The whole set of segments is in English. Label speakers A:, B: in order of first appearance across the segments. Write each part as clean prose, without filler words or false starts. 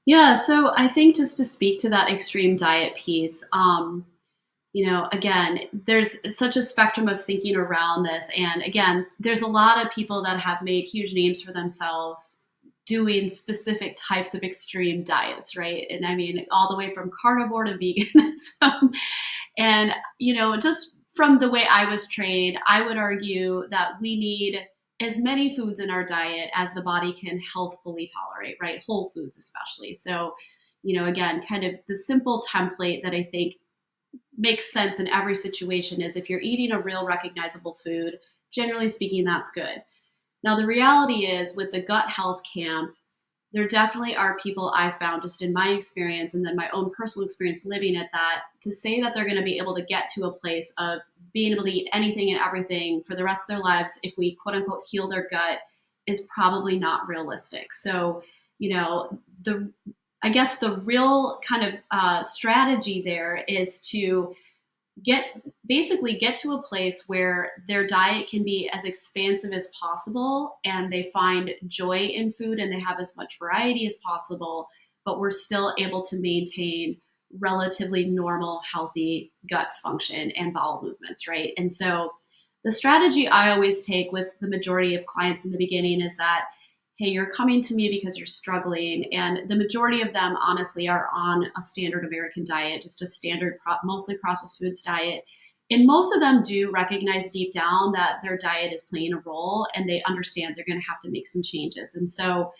A: Yeah, so I think just to speak to that extreme diet piece, again, there's such a spectrum of thinking around this. And again, there's a lot of people that have made huge names for themselves doing specific types of extreme diets, right? And I mean, all the way from carnivore to veganism. And, just from the way I was trained, I would argue that we need as many foods in our diet as the body can healthfully tolerate, right? Whole foods, especially. So, again, kind of the simple template that I think makes sense in every situation is if you're eating a real recognizable food, generally speaking, that's good. Now, the reality is with the gut health camp, there definitely are people I've found just in my experience and then my own personal experience living at that to say that they're going to be able to get to a place of being able to eat anything and everything for the rest of their lives if we quote unquote heal their gut is probably not realistic. So, the I guess the real kind of strategy there is to get get to a place where their diet can be as expansive as possible and they find joy in food and they have as much variety as possible, but we're still able to maintain relatively normal healthy gut function and bowel movements, right? And so the strategy I always take with the majority of clients in the beginning is that, hey, you're coming to me because you're struggling. And the majority of them, honestly, are on a standard American diet, just a standard, mostly processed foods diet. And most of them do recognize deep down that their diet is playing a role and they understand they're going to have to make some changes. And so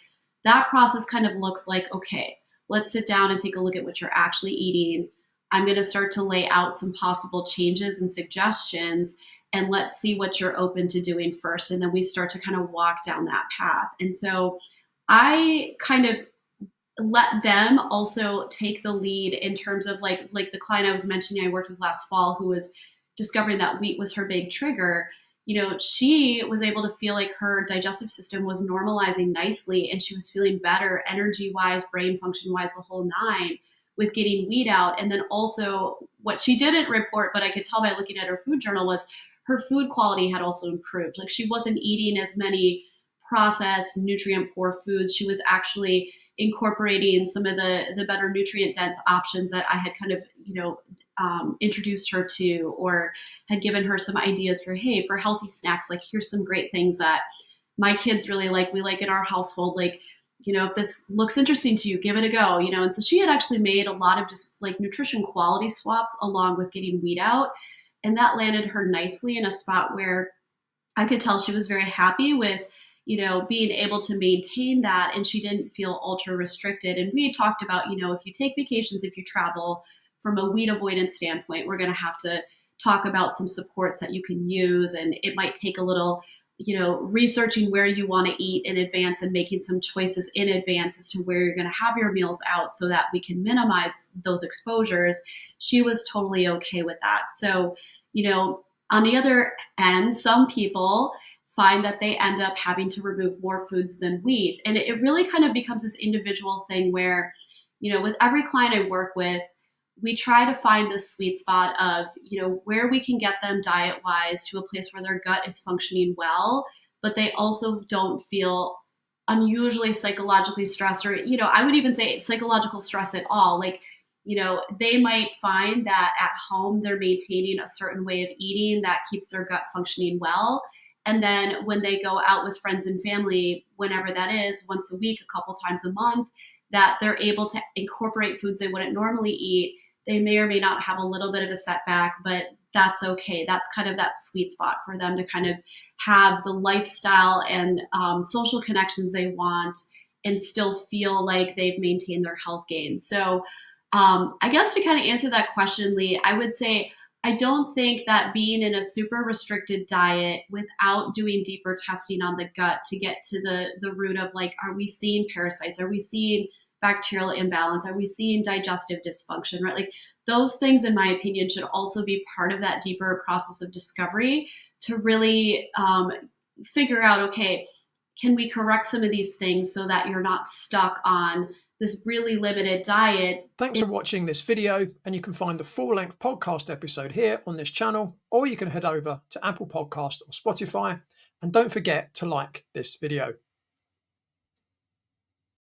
A: that process kind of looks like, okay, let's sit down and take a look at what you're actually eating. I'm going to start to lay out some possible changes and suggestions and let's see what you're open to doing first. And then we start to kind of walk down that path. And so I kind of let them also take the lead in terms of like the client I was mentioning I worked with last fall who was discovering that wheat was her big trigger. She was able to feel like her digestive system was normalizing nicely and she was feeling better energy wise, brain function wise, the whole nine with getting wheat out. And then also what she didn't report, but I could tell by looking at her food journal was her food quality had also improved. Like she wasn't eating as many processed nutrient poor foods. She was actually incorporating some of the better nutrient dense options that I had kind of, introduced her to or had given her some ideas for, hey, for healthy snacks, like here's some great things that my kids really like. We like in our household, like, if this looks interesting to you, give it a go, And so she had actually made a lot of just like nutrition quality swaps along with getting wheat out. And that landed her nicely in a spot where I could tell she was very happy with, being able to maintain that and she didn't feel ultra restricted. And we talked about, if you take vacations, if you travel from a wheat avoidance standpoint, we're going to have to talk about some supports that you can use. And it might take a little, researching where you want to eat in advance and making some choices in advance as to where you're going to have your meals out so that we can minimize those exposures. She was totally okay with that. So, on the other end, some people find that they end up having to remove more foods than wheat. And it really kind of becomes this individual thing where, with every client I work with, we try to find this sweet spot of, where we can get them diet wise to a place where their gut is functioning well, but they also don't feel unusually psychologically stressed or, I would even say psychological stress at all. Like, they might find that at home they're maintaining a certain way of eating that keeps their gut functioning well. And then when they go out with friends and family, whenever that is, once a week, a couple times a month, that they're able to incorporate foods they wouldn't normally eat. They may or may not have a little bit of a setback, but that's okay. That's kind of that sweet spot for them to kind of have the lifestyle and social connections they want and still feel like they've maintained their health gains. So I guess to kind of answer that question, Leigh, I would say I don't think that being in a super restricted diet without doing deeper testing on the gut to get to the root of like, are we seeing parasites? Are we seeing bacterial imbalance? Are we seeing digestive dysfunction, right? Like those things, in my opinion, should also be part of that deeper process of discovery to really figure out, okay, can we correct some of these things so that you're not stuck on this really limited diet.
B: Thanks for watching this video, and you can find the full-length podcast episode here on this channel, or you can head over to Apple Podcast or Spotify, and don't forget to like this video.